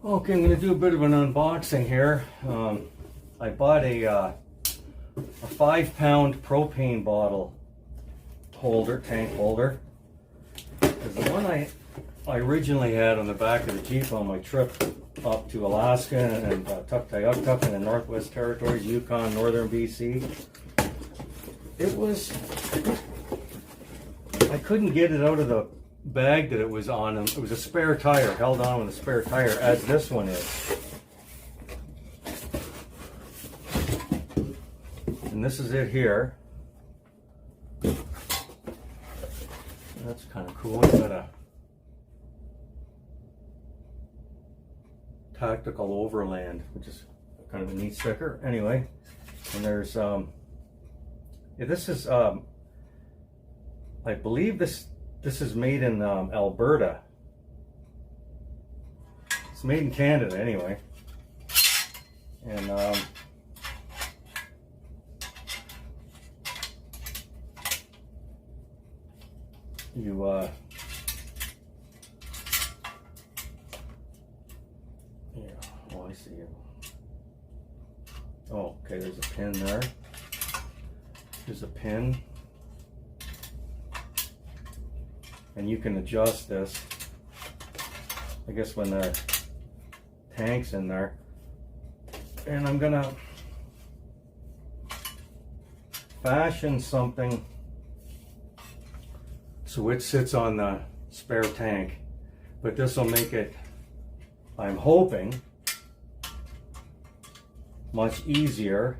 Okay, I'm going to do a bit of an unboxing here. I bought a 5-pound propane bottle holder, tank holder. Because the one I originally had on the back of the Jeep on my trip up to Alaska and Tuktoyaktuk in the Northwest Territories, Yukon, Northern BC. I couldn't get it out of the bag that it was on. It was a spare tire, held on with a spare tire, as this one is. And this is it here. That's kind of cool. It's got a tactical overland, which is kind of a neat sticker. Anyway, and there's this is I believe this is made in Alberta. It's made in Canada anyway. And yeah, oh, I see it. Oh, okay, there's a pin there. There's a pin. And you can adjust this, I guess, when the tank's in there. And I'm gonna fashion something so it sits on the spare tank, but this will make it, I'm hoping, much easier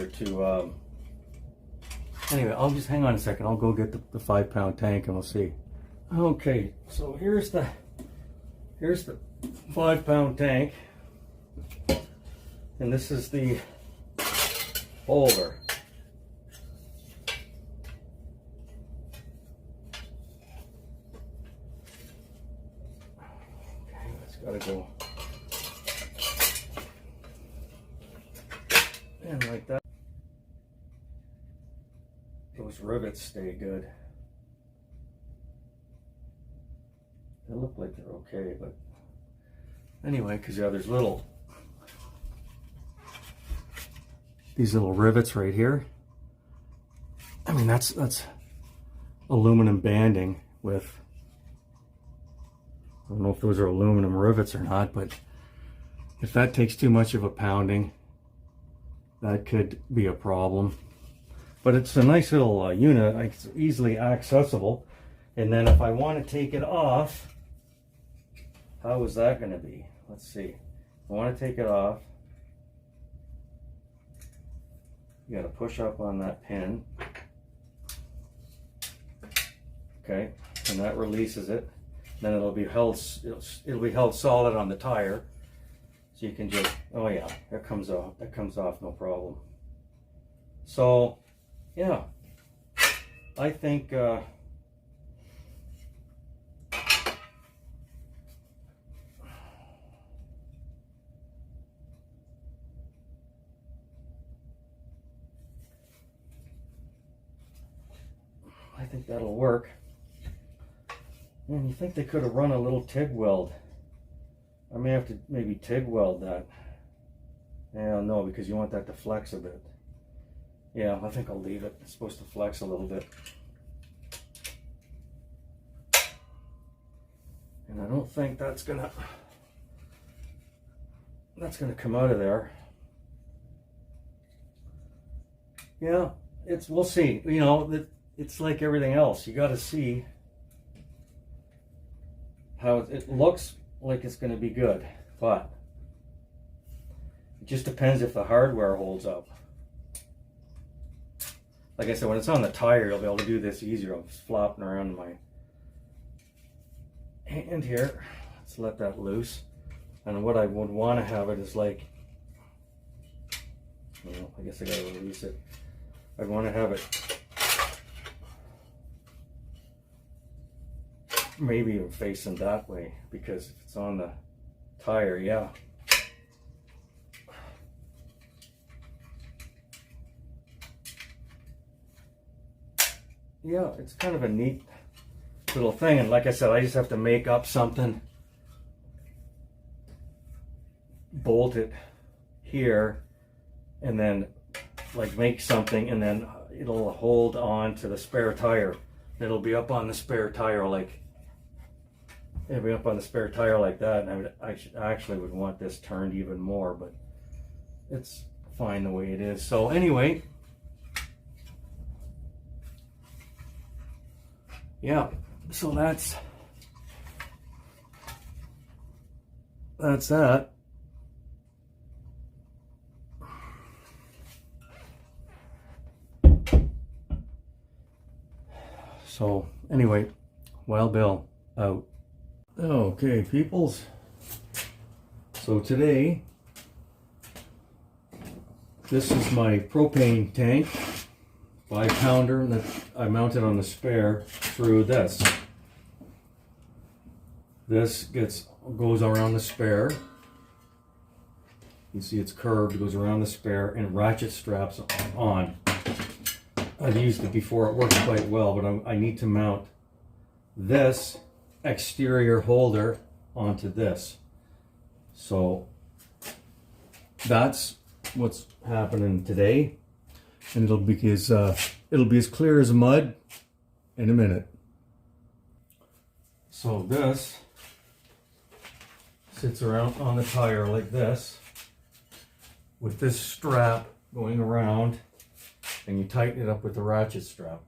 to anyway, I'll just hang on a second. I'll go get the 5-pound tank and we'll see. Okay, so here's the 5-pound tank, and this is the holder. Okay, that's gotta go in like that. Those rivets stay good. They look like they're okay, but anyway, because yeah, there's these little rivets right here. I mean, that's aluminum banding with, I don't know if those are aluminum rivets or not, but if that takes too much of a pounding, that could be a problem. But it's a nice little unit. It's easily accessible. And then if I want to take it off, how is that going to be? Let's see. I want to take it off. You got to push up on that pin. Okay, and that releases it. Then it'll be held solid on the tire. So you can just, oh yeah, that comes off. That comes off, no problem. So, yeah, I think that'll work. And you think they could have run a little TIG weld? I may have to maybe TIG weld that. Yeah, no, because you want that to flex a bit. Yeah, I think I'll leave it. It's supposed to flex a little bit. And I don't think that's gonna come out of there. Yeah, we'll see. You know, it's like everything else. You got to see how it looks like it's going to be good, but it just depends if the hardware holds up. Like I said, when it's on the tire, you'll be able to do this easier. I'm just flopping around my hand here. Let's let that loose. And what I would want to have it is like, well, I guess I gotta release it. I'd want to have it maybe even facing that way, because if it's on the tire, yeah. yeah, it's kind of a neat little thing. And like I said, I just have to make up something, bolt it here, and then like make something, and then it'll hold on to the spare tire. It'll be up on the spare tire like it'll be up on the spare tire like that. And I actually would want this turned even more, but it's fine the way it is. So anyway, yeah, so that's that. So anyway, Wild Bill out. Okay, peoples. So today, this is my propane tank, 5-pounder that I mounted on the spare through this. This goes around the spare. You see it's curved, it goes around the spare and ratchet straps on. I've used it before, it works quite well, but I need to mount this exterior holder onto this. So that's what's happening today, and it'll be as clear as mud in a minute. So this sits around on the tire like this, with this strap going around, and you tighten it up with the ratchet strap.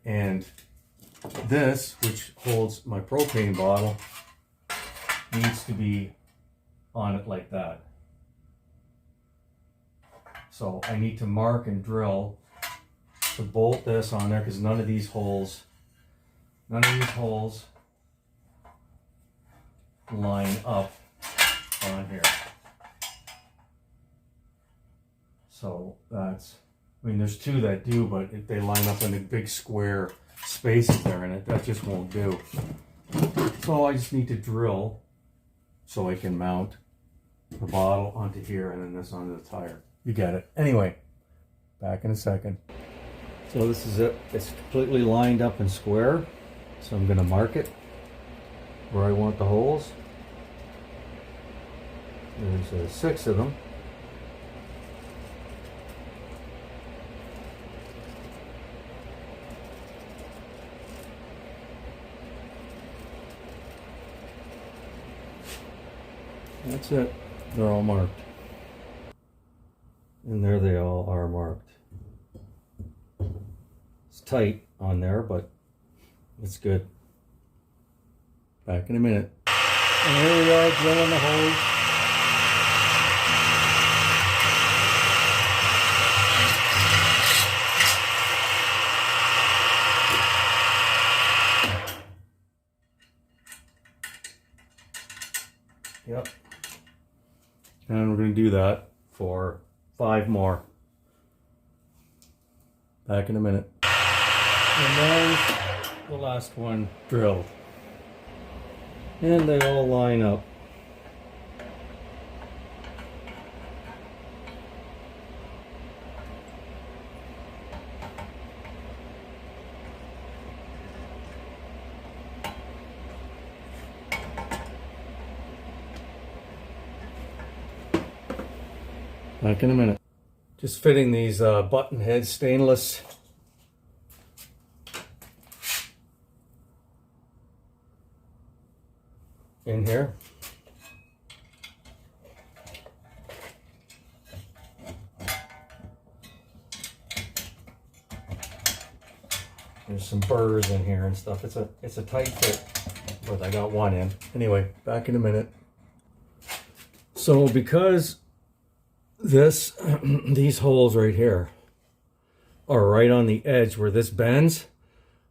And this, which holds my propane bottle, needs to be on it like that. So I need to mark and drill to bolt this on there, because none of these holes line up on here. So that's, I mean, there's two that do, but they line up in a big square spaces there, and that just won't do. So I just need to drill so I can mount the bottle onto here and then this onto the tire. You get it. Anyway, back in a second. So this is it. It's completely lined up and square. So I'm going to mark it where I want the holes. There's 6 of them. That's it. They're all marked. And there they all are marked. It's tight on there, but it's good. Back in a minute. And here we are drilling the holes. Yep. And we're going to do that for 5 more. Back in a minute. And there's the last one drilled. And they all line up. Back in a minute. Just fitting these button head stainless in here. There's some burrs in here and stuff. It's a tight fit, but I got one in. Anyway, back in a minute. So because these holes right here are right on the edge where this bends,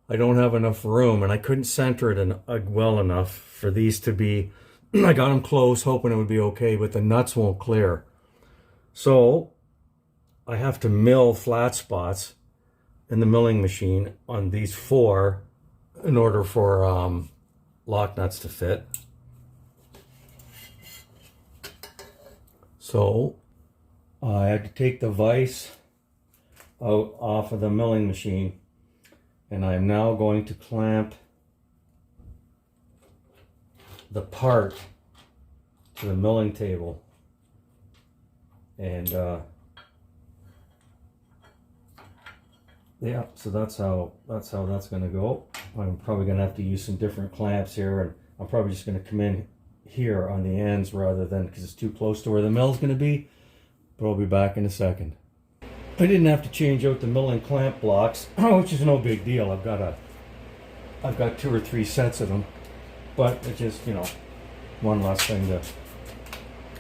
I don't have enough room, and I couldn't center it well enough for these to be, I got them close hoping it would be okay, but the nuts won't clear. So I have to mill flat spots in the milling machine on these 4 in order for lock nuts to fit. So I had to take the vise out off of the milling machine And I'm now going to clamp the part to the milling table. And yeah, so that's how that's going to go. I'm probably going to have to use some different clamps here, and I'm probably just going to come in here on the ends rather than, because it's too close to where the mill's going to be. But I'll be back in a second. I didn't have to change out the milling clamp blocks, which is no big deal. I've got 2 or 3 sets of them, but it's just, you know, one less thing to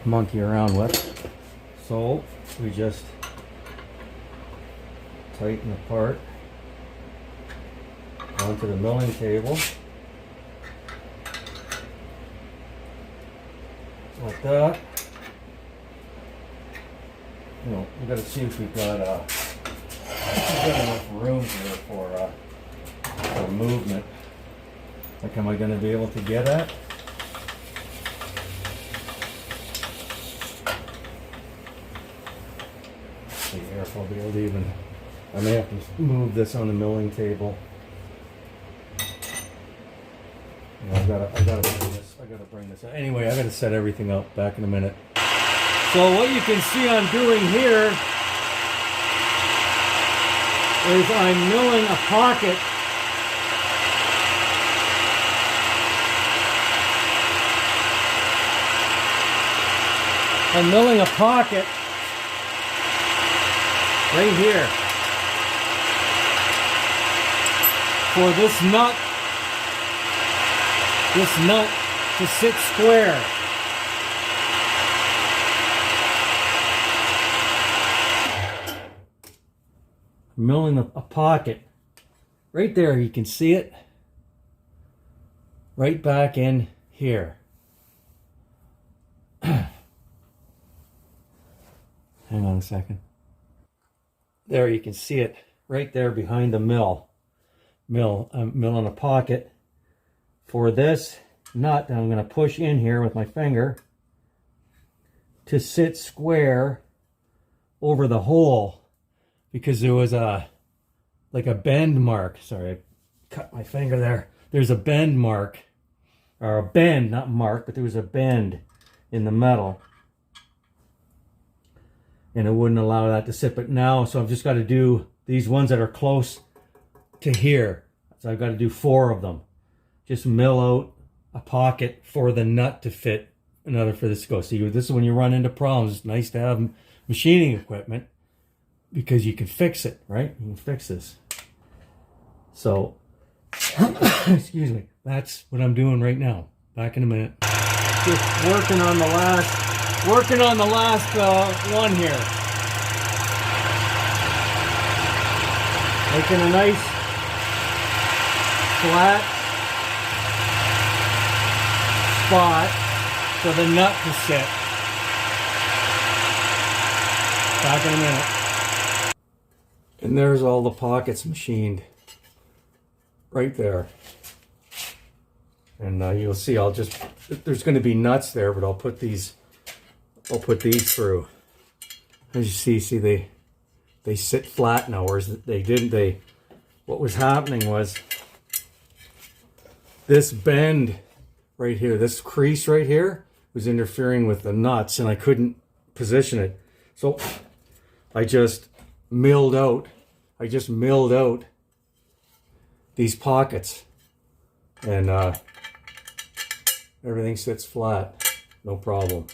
monkey around with. So we just tighten the part onto the milling table like that. You know, we got to see if we've got enough room here for movement. Like, am I going to be able to get at? See here if I'll be able to even. I may have to move this on the milling table. You know, I gotta bring this. Anyway, I gotta set everything up. Back in a minute. So what you can see I'm doing here is I'm milling a pocket. I'm milling a pocket right here for this nut to sit square. Milling a pocket right there. You can see it right back in here. Hang on a second. There, you can see it right there behind the mill. I'm milling a pocket for this nut that I'm going to push in here with my finger to sit square over the hole, because there was like a bend mark. Sorry, I cut my finger there. There's a bend mark, or a bend, not mark, but there was a bend in the metal, and it wouldn't allow that to sit. But now, so I've just got to do these ones that are close to here. So I've got to do 4 of them. Just mill out a pocket for the nut to fit, another for this to go. See, this is when you run into problems. It's nice to have machining equipment, because you can fix it, right? You can fix this. So, excuse me, that's what I'm doing right now. Back in a minute. Just working on the last one here. Making a nice flat spot for the nut to sit. Back in a minute. And there's all the pockets machined right there. And you'll see, there's going to be nuts there, but I'll put these through. As you see they sit flat now, whereas what was happening was this bend right here, this crease right here was interfering with the nuts, and I couldn't position it. So I just milled out these pockets, and everything sits flat, no problem.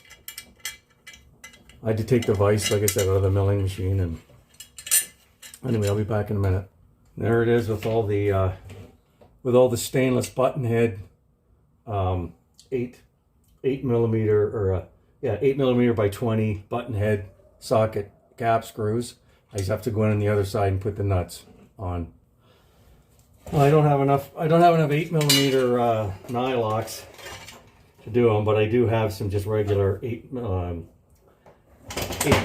I had to take the vise, like I said, out of the milling machine, and anyway, I'll be back in a minute. There it is with all the stainless button head 8 millimeter or 8 millimeter by 20 button head socket cap screws. I just have to go in on the other side and put the nuts on. Well, I don't have enough 8 millimeter nylocks to do them, but I do have some just regular 8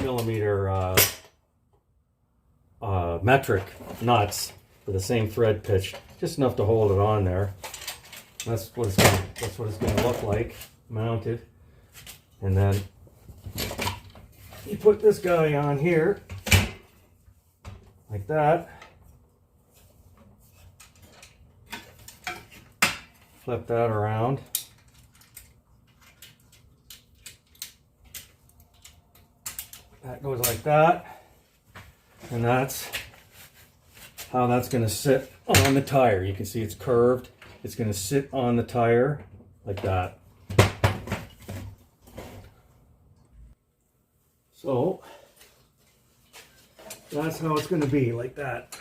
millimeter metric nuts for the same thread pitch, just enough to hold it on there. That's what it's going to look like mounted. And then you put this guy on here like that, flip that around. That goes like that. And that's how that's going to sit on the tire. You can see it's curved. It's going to sit on the tire like that. So that's how it's going to be, like that.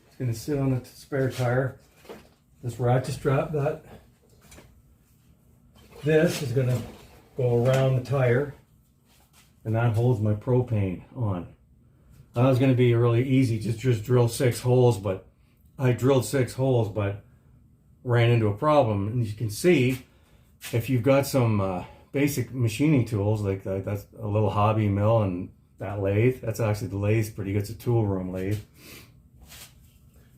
It's going to sit on the spare tire. This ratchet strap, this is going to go around the tire, and that holds my propane on. That was going to be really easy, just drill 6 holes, but I drilled 6 holes, but ran into a problem. And you can see, if you've got some basic machining tools, like that's a little hobby mill and that lathe, that's actually the lathe, pretty good. It's a tool room lathe.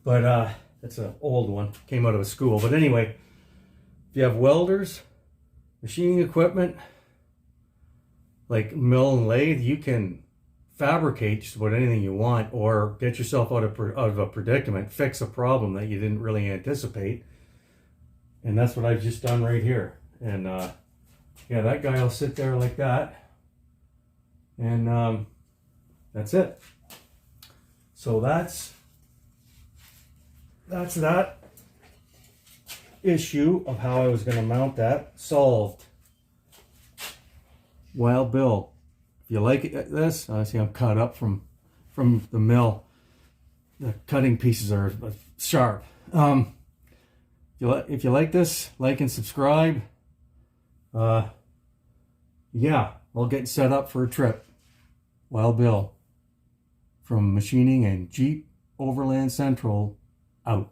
But it's an old one, came out of a school. But anyway, if you have welders, machining equipment, like mill and lathe, you can fabricate just about anything you want, or get yourself out of a predicament, fix a problem that you didn't really anticipate. And that's what I've just done right here. And yeah, that guy will sit there like that, and that's it. So that's that issue of how I was going to mount that solved. Wild Bill, if you like this, I see I'm cut up from the mill. The cutting pieces are sharp. If you like this, like and subscribe. Yeah, I'll get set up for a trip. Wild Bill from Machining and Jeep Overland Central out.